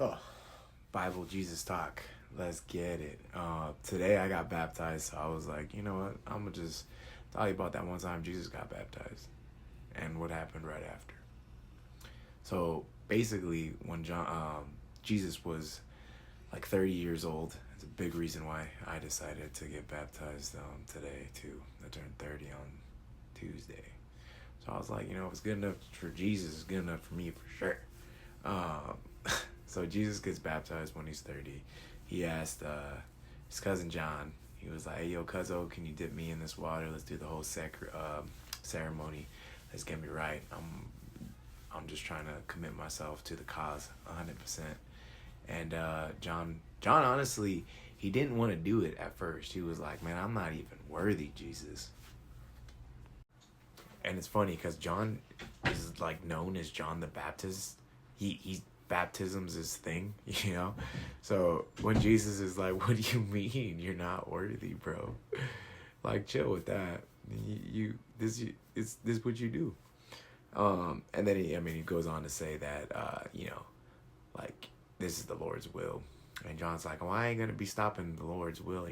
So, Bible Jesus talk. Let's get it. Today I got baptized, so I was like, you know what? I'm gonna just tell you about that one time Jesus got baptized and what happened right after. So basically, when Jesus was like 30 years old, it's a big reason why I decided to get baptized today too. I turned 30 on Tuesday. So I was like, if it's good enough for Jesus, it's good enough for me for sure. Um, so Jesus gets baptized when he's 30. He asked his cousin John, he was like, hey, yo, cuzzo, can you dip me in this water? Let's do the whole ceremony. Let's get me right. I'm just trying to commit myself to the cause 100%. And John honestly, he didn't want to do it at first. He was like, man, I'm not even worthy, Jesus. And it's funny because John is like known as John the Baptist. He's baptism's his thing, So when Jesus is like, what do you mean you're not worthy, bro? Like, chill with that. This is what you do. And then he goes on to say that like, this is the Lord's will. And John's like, well, I ain't gonna be stopping the Lord's will,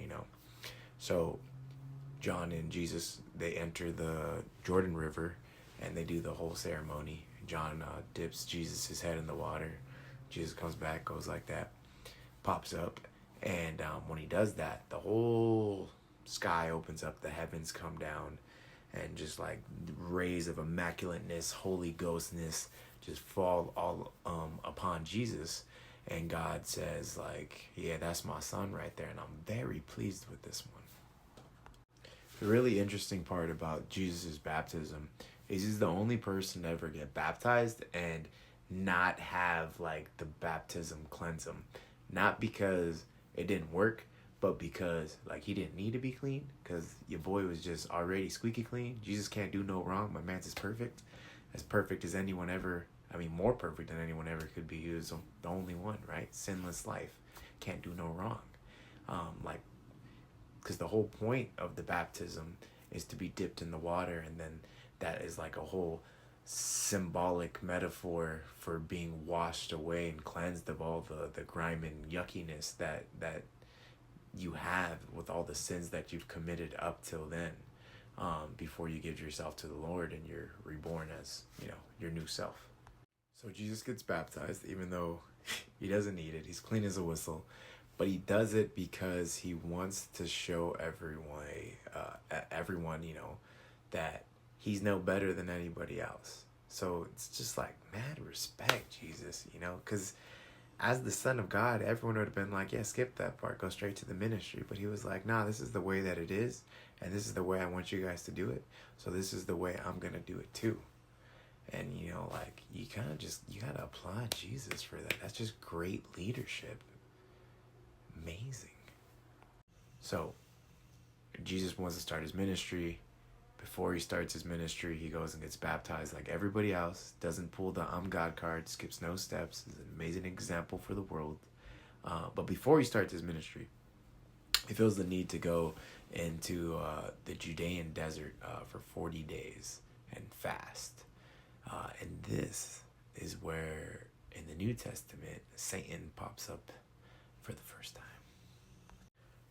So John and Jesus, they enter the Jordan River and they do the whole ceremony. John dips Jesus' head in the water. Jesus comes back, goes like that, pops up. And when he does that, the whole sky opens up, the heavens come down, and just like rays of immaculateness, Holy Ghostness just fall all upon Jesus. And God says like, yeah, that's my son right there. And I'm very pleased with this one. The really interesting part about Jesus' baptism is he's the only person to ever get baptized and not have like the baptism cleanse him. Not because it didn't work, but because like he didn't need to be clean, because your boy was just already squeaky clean. Jesus can't do no wrong. My man's is perfect. As perfect as anyone ever, more perfect than anyone ever could be. He was the only one, right? Sinless life. Can't do no wrong. Because the whole point of the baptism is to be dipped in the water, and then that is like a whole symbolic metaphor for being washed away and cleansed of all the grime and yuckiness that you have with all the sins that you've committed up till then, before you give yourself to the Lord and you're reborn as your new self. So Jesus gets baptized even though he doesn't need it. He's clean as a whistle. But he does it because he wants to show everyone, that he's no better than anybody else. So it's just like, mad respect, Jesus, because as the Son of God, everyone would have been like, yeah, skip that part, go straight to the ministry. But he was like, nah, this is the way that it is, and this is the way I want you guys to do it. So this is the way I'm going to do it too. And, you gotta applaud Jesus for that. That's just great leadership. Amazing. So Jesus wants to start his ministry. Before he starts his ministry, he goes and gets baptized like everybody else. Doesn't pull the I'm God card, skips no steps. Is an amazing example for the world. But before he starts his ministry, he feels the need to go into the Judean desert for 40 days and fast. And this is where, in the New Testament, Satan pops up for the first time.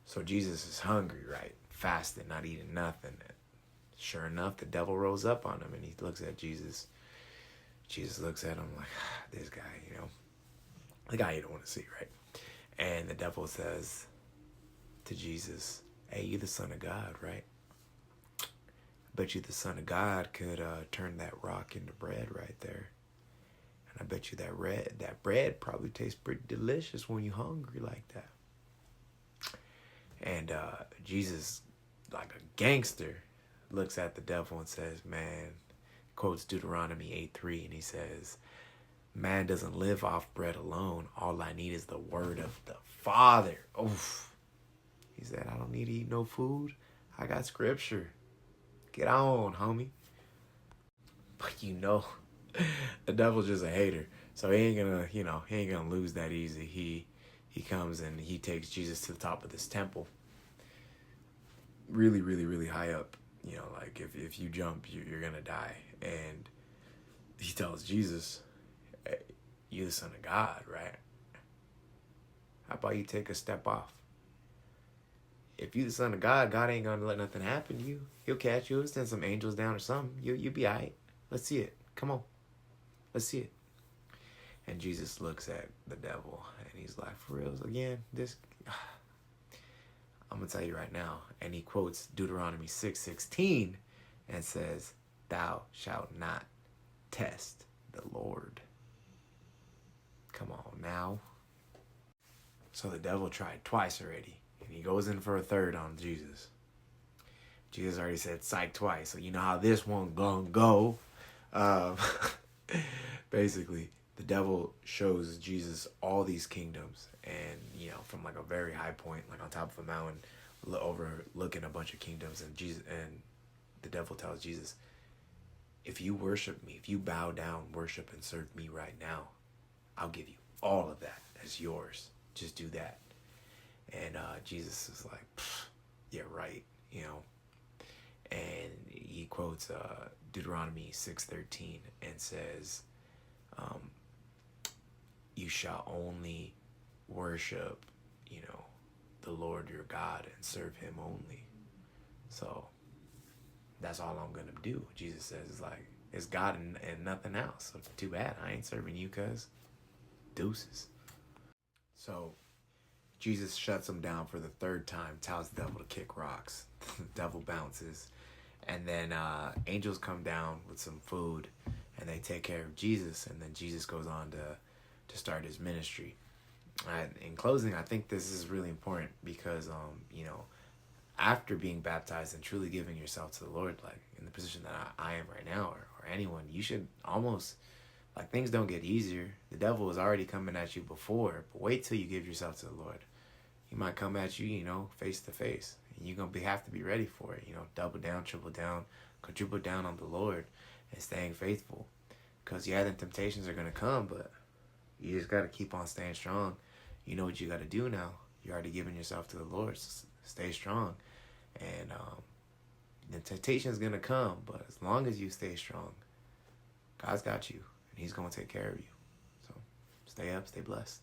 So Jesus is hungry, right? Fasting, not eating nothing. Sure enough, the devil rose up on him and he looks at Jesus. Jesus looks at him like, this guy, the guy you don't want to see, right? And the devil says to Jesus, hey, you the Son of God, right? I bet you the Son of God could turn that rock into bread right there. And I bet you that bread probably tastes pretty delicious when you're hungry like that. And Jesus, like a gangster, looks at the devil and says, man, quotes Deuteronomy 8:3, and he says, man doesn't live off bread alone. All I need is the word of the Father. Oof. He said, I don't need to eat no food. I got scripture. Get on, homie. But the devil's just a hater. So he ain't gonna lose that easy. He comes and he takes Jesus to the top of this temple. Really, really, really high up. Like if you jump, you're gonna die. And he tells Jesus, hey, you the Son of God, right? How about you take a step off? If you the son of God, God ain't gonna let nothing happen to you. He'll catch you. He'll send some angels down or something. You'll be all right. Let's see it. Come on. Let's see it. And Jesus looks at the devil and he's like, for real, again, this... I'm going to tell you right now. And he quotes Deuteronomy 6:16 and says, thou shalt not test the Lord. Come on now. So the devil tried twice already. And he goes in for a third on Jesus. Jesus already said psych twice. So you know how this one gonna go. Basically, the devil shows Jesus all these kingdoms. And, you know, from like a very high point, like on top of a mountain, overlooking a bunch of kingdoms. And the devil tells Jesus, if you worship me, if you bow down, worship and serve me right now, I'll give you all of that as yours. Just do that. And Jesus is like, yeah, right, you know. And he quotes Deuteronomy 6:13 and says, you shall only worship, you know, the Lord your God and serve him only. So that's all I'm going to do. Jesus says, is like, it's God and nothing else. So too bad. I ain't serving you, cuz. Deuces. So Jesus shuts him down for the third time, tells the devil to kick rocks. The devil bounces. And then angels come down with some food and they take care of Jesus. And then Jesus goes on to start his ministry. In closing, I think this is really important because, you know, after being baptized and truly giving yourself to the Lord, like in the position that I am right now, or anyone, you should almost, like, things don't get easier. The devil is already coming at you before, but wait till you give yourself to the Lord. He might come at you, you know, face to face. And you're going to have to be ready for it, you know, double down, triple down, quadruple down on the Lord and staying faithful. Because, yeah, the temptations are going to come, but you just got to keep on staying strong. You know what you got to do now. You're already giving yourself to the Lord, so stay strong. And the temptation is going to come, but as long as you stay strong, God's got you, and he's going to take care of you. So stay up, stay blessed.